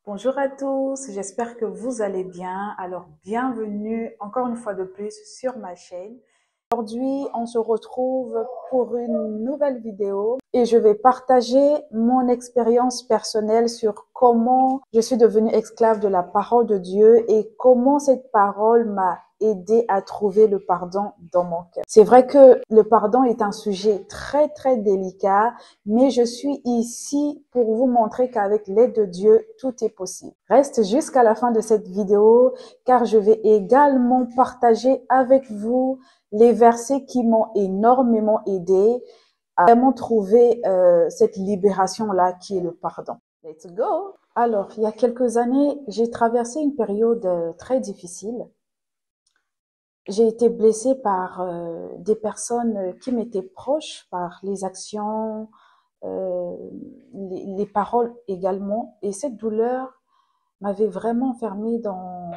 Bonjour à tous, j'espère que vous allez bien. Alors, bienvenue encore une fois de plus sur ma chaîne. Aujourd'hui, on se retrouve pour une nouvelle vidéo et je vais partager mon expérience personnelle sur comment je suis devenue esclave de la parole de Dieu et comment cette parole m'a aidé à trouver le pardon dans mon cœur. C'est vrai que le pardon est un sujet très très délicat, mais je suis ici pour vous montrer qu'avec l'aide de Dieu, tout est possible. Reste jusqu'à la fin de cette vidéo car je vais également partager avec vous les versets qui m'ont énormément aidé à vraiment trouver cette libération-là qui est le pardon. Let's go! Alors, il y a quelques années, j'ai traversé une période très difficile. J'ai été blessée par des personnes qui m'étaient proches, par les actions, les paroles également. Et cette douleur m'avait vraiment enfermée dans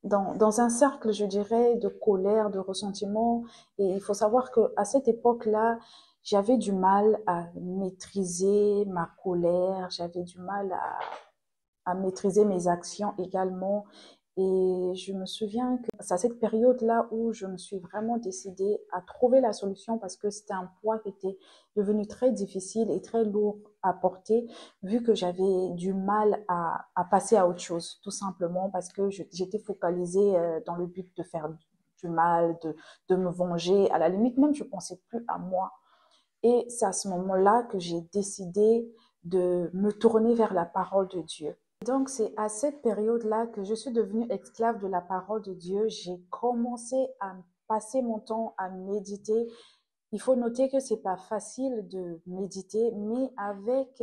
un cercle, je dirais, de colère, de ressentiment. Et il faut savoir que à cette époque-là, j'avais du mal à maîtriser ma colère, j'avais du mal à maîtriser mes actions également. Et je me souviens que c'est à cette période-là où je me suis vraiment décidée à trouver la solution parce que c'était un poids qui était devenu très difficile et très lourd à porter vu que j'avais du mal à passer à autre chose, tout simplement parce que j'étais focalisée dans le but de faire du mal, de me venger. À la limite, même, je pensais plus à moi. Et c'est à ce moment-là que j'ai décidé de me tourner vers la parole de Dieu. Donc, c'est à cette période-là que je suis devenue esclave de la parole de Dieu. J'ai commencé à passer mon temps à méditer. Il faut noter que c'est pas facile de méditer, mais avec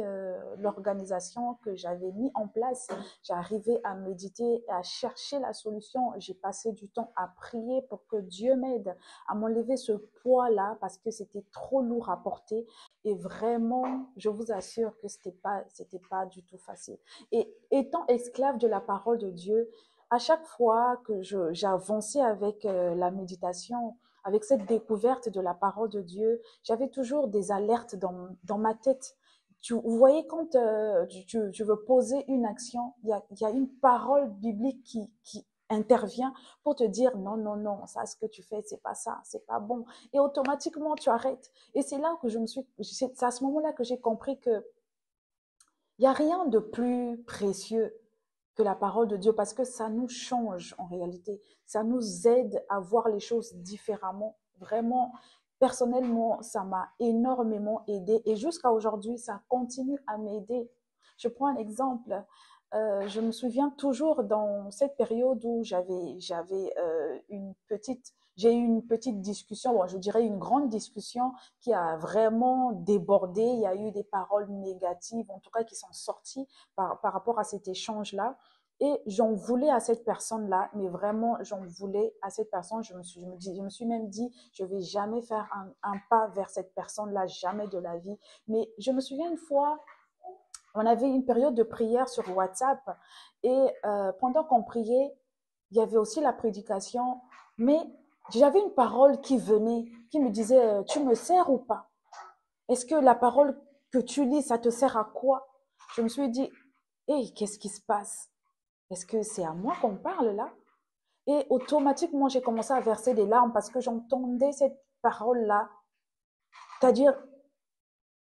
l'organisation que j'avais mis en place, j'arrivais à méditer, à chercher la solution. J'ai passé du temps à prier pour que Dieu m'aide à m'enlever ce poids-là parce que c'était trop lourd à porter. Et vraiment, je vous assure que c'était pas du tout facile. Et étant esclave de la parole de Dieu, à chaque fois que j'avançais avec la méditation, avec cette découverte de la parole de Dieu, j'avais toujours des alertes dans ma tête. Vous voyez, quand tu veux poser une action, il y a une parole biblique qui intervient pour te dire non, non, non, ça, ce que tu fais, c'est pas ça, c'est pas bon. Et automatiquement, tu arrêtes. Et c'est là que c'est à ce moment-là que j'ai compris que il n'y a rien de plus précieux que la parole de Dieu parce que ça nous change en réalité. Ça nous aide à voir les choses différemment. Vraiment, personnellement, ça m'a énormément aidé et jusqu'à aujourd'hui, ça continue à m'aider. Je prends un exemple. Je me souviens toujours dans cette période où j'ai eu une petite discussion, bon, je dirais une grande discussion qui a vraiment débordé. Il y a eu des paroles négatives, en tout cas, qui sont sorties par rapport à cet échange-là. Et j'en voulais à cette personne-là, mais vraiment, j'en voulais à cette personne. Je me suis même dit, je vais jamais faire un pas vers cette personne-là, jamais de la vie. Mais je me souviens une fois, on avait une période de prière sur WhatsApp et pendant qu'on priait, il y avait aussi la prédication, mais j'avais une parole qui venait, qui me disait, tu me sers ou pas? Est-ce que la parole que tu lis, ça te sert à quoi? Je me suis dit, hey, qu'est-ce qui se passe? Est-ce que c'est à moi qu'on parle là? Et automatiquement, j'ai commencé à verser des larmes parce que j'entendais cette parole-là, c'est-à-dire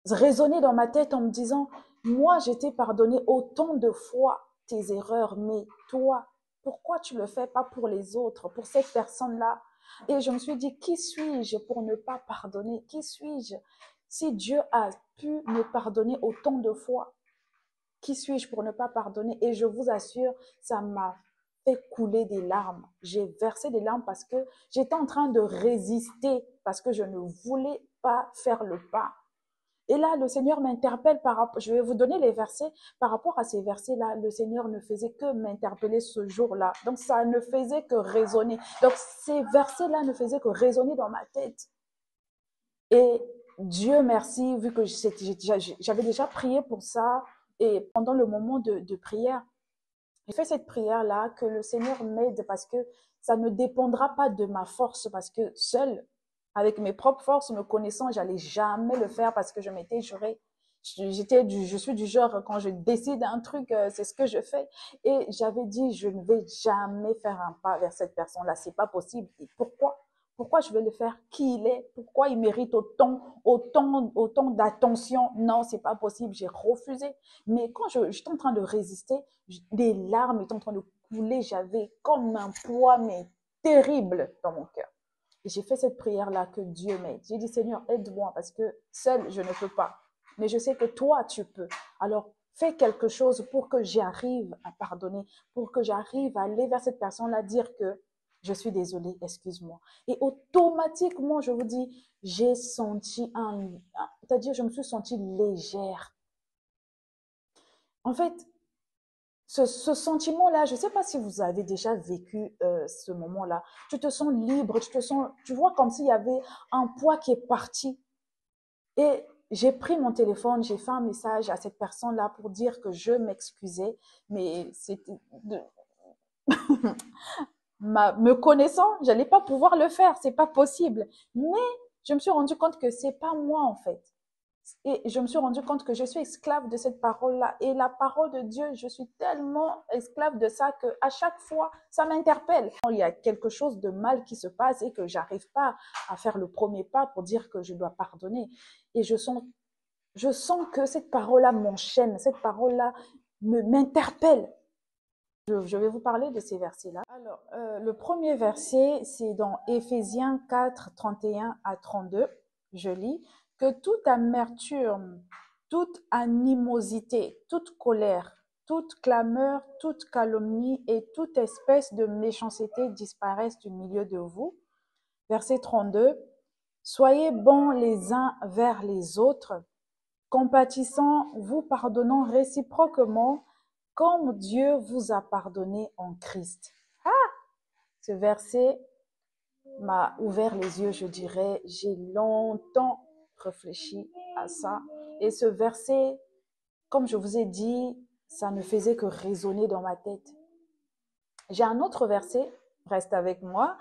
résonner dans ma tête en me disant, moi, je t'ai pardonné autant de fois tes erreurs, mais toi, pourquoi tu le fais pas pour les autres, pour cette personne-là? Et je me suis dit, qui suis-je pour ne pas pardonner? Qui suis-je? Si Dieu a pu me pardonner autant de fois, qui suis-je pour ne pas pardonner? Et je vous assure, ça m'a fait couler des larmes. J'ai versé des larmes parce que j'étais en train de résister, parce que je ne voulais pas faire le pas. Et là, le Seigneur m'interpelle par rapport, je vais vous donner les versets, par rapport à ces versets-là, le Seigneur ne faisait que m'interpeller ce jour-là. Donc, ça ne faisait que résonner. Donc, ces versets-là ne faisaient que résonner dans ma tête. Et Dieu merci, vu que j'avais déjà prié pour ça, et pendant le moment de prière, j'ai fait cette prière-là, que le Seigneur m'aide parce que ça ne dépendra pas de ma force, parce que seule, avec mes propres forces, me connaissant, j'allais jamais le faire parce que je m'étais juré. Je suis du genre, quand je décide un truc, c'est ce que je fais. Et j'avais dit, je ne vais jamais faire un pas vers cette personne-là. C'est pas possible. Et pourquoi? Pourquoi je vais le faire? Qui il est? Pourquoi il mérite autant d'attention? Non, c'est pas possible. J'ai refusé. Mais quand j'étais en train de résister, des larmes étaient en train de couler. J'avais comme un poids, mais terrible dans mon cœur. Et j'ai fait cette prière-là, que Dieu m'aide. J'ai dit, Seigneur, aide-moi parce que seul, je ne peux pas. Mais je sais que toi, tu peux. Alors, fais quelque chose pour que j'arrive à pardonner, pour que j'arrive à aller vers cette personne-là, dire que je suis désolée, excuse-moi. Et automatiquement, je vous dis, j'ai senti c'est-à-dire, je me suis sentie légère. En fait, ce sentiment-là, je ne sais pas si vous avez déjà vécu ce moment-là. Tu te sens libre, tu vois comme s'il y avait un poids qui est parti. Et j'ai pris mon téléphone, j'ai fait un message à cette personne-là pour dire que je m'excusais, mais c'était me connaissant, j'allais pas pouvoir le faire, c'est pas possible. Mais je me suis rendu compte que c'est pas moi en fait. Et je me suis rendu compte que je suis esclave de cette parole-là. Et la parole de Dieu, je suis tellement esclave de ça que à chaque fois, ça m'interpelle. Il y a quelque chose de mal qui se passe et que j'arrive pas à faire le premier pas pour dire que je dois pardonner. Et je sens que cette parole-là m'enchaîne, cette parole-là m'interpelle. Je vais vous parler de ces versets-là. Alors, le premier verset, c'est dans Éphésiens 4, 31 à 32. Je lis que toute amertume, toute animosité, toute colère, toute clameur, toute calomnie et toute espèce de méchanceté disparaissent du milieu de vous. Verset 32. Soyez bons les uns vers les autres, compatissant, vous pardonnant réciproquement, comme Dieu vous a pardonné en Christ. Ce verset m'a ouvert les yeux, je dirais. J'ai longtemps réfléchi à ça. Et ce verset, comme je vous ai dit, ça ne faisait que résonner dans ma tête. J'ai un autre verset, reste avec moi.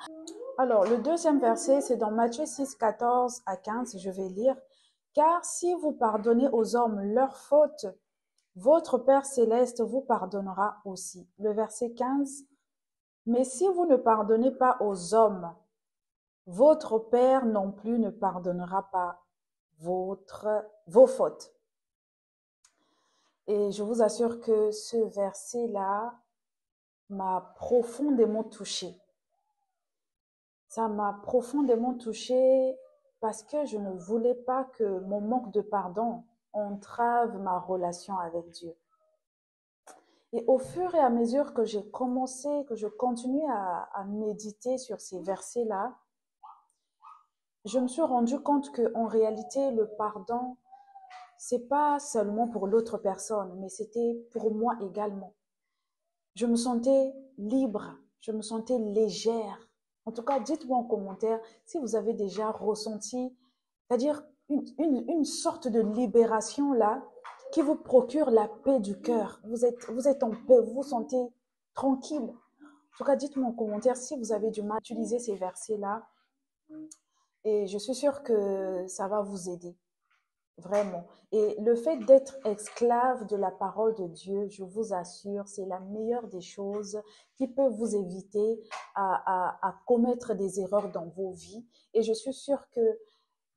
Alors, le deuxième verset, c'est dans Matthieu 6, 14 à 15, je vais lire. Car si vous pardonnez aux hommes leurs fautes, votre Père céleste vous pardonnera aussi. Le verset 15. Mais si vous ne pardonnez pas aux hommes, votre Père non plus ne pardonnera pas vos fautes. Et je vous assure que ce verset-là m'a profondément touchée. Ça m'a profondément touchée parce que je ne voulais pas que mon manque de pardon entrave ma relation avec Dieu. Et au fur et à mesure que j'ai commencé, que je continue à méditer sur ces versets-là, je me suis rendu compte que en réalité, le pardon, c'est pas seulement pour l'autre personne, mais c'était pour moi également. Je me sentais libre, je me sentais légère. En tout cas, dites-moi en commentaire si vous avez déjà ressenti, c'est-à-dire une sorte de libération là, qui vous procure la paix du cœur. Vous êtes en paix, vous vous sentez tranquille. En tout cas, dites-moi en commentaire si vous avez du mal à utiliser ces versets-là. Et je suis sûre que ça va vous aider. Vraiment. Et le fait d'être esclave de la parole de Dieu, je vous assure, c'est la meilleure des choses qui peut vous éviter à commettre des erreurs dans vos vies. Et je suis sûre que,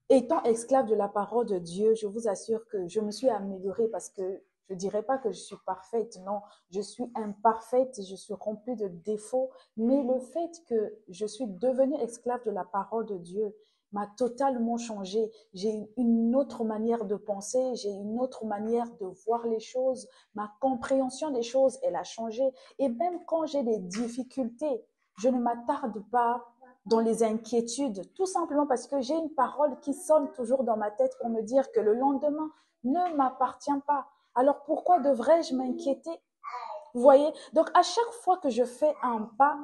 étant esclave de la parole de Dieu, je vous assure que je me suis améliorée parce que je dirais pas que je suis parfaite, non, je suis imparfaite, je suis remplie de défauts, mais le fait que je suis devenue esclave de la parole de Dieu m'a totalement changé. J'ai une autre manière de penser, j'ai une autre manière de voir les choses, ma compréhension des choses, elle a changé. Et même quand j'ai des difficultés, je ne m'attarde pas dans les inquiétudes, tout simplement parce que j'ai une parole qui sonne toujours dans ma tête pour me dire que le lendemain ne m'appartient pas. Alors pourquoi devrais-je m'inquiéter? Vous voyez? Donc à chaque fois que je fais un pas,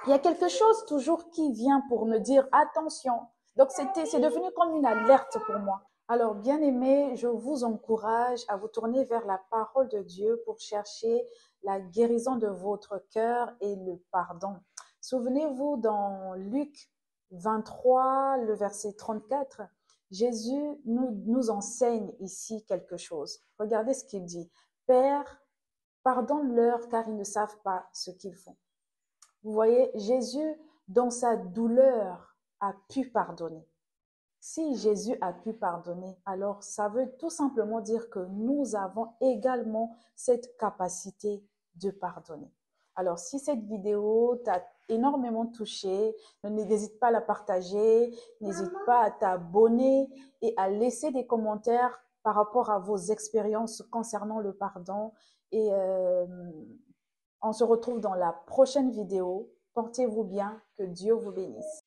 il y a quelque chose toujours qui vient pour me dire attention. Donc c'est devenu comme une alerte pour moi. Alors, bien aimé, je vous encourage à vous tourner vers la parole de Dieu pour chercher la guérison de votre cœur et le pardon. Souvenez-vous dans Luc 23, le verset 34, Jésus nous enseigne ici quelque chose. Regardez ce qu'il dit. Père, pardonne-leur car ils ne savent pas ce qu'ils font. Vous voyez, Jésus, dans sa douleur, a pu pardonner. Si Jésus a pu pardonner, alors ça veut tout simplement dire que nous avons également cette capacité de pardonner. Alors, si cette vidéo t'a énormément touché, n'hésite pas à la partager, n'hésite pas à t'abonner et à laisser des commentaires par rapport à vos expériences concernant le pardon. Et on se retrouve dans la prochaine vidéo. Portez-vous bien, que Dieu vous bénisse.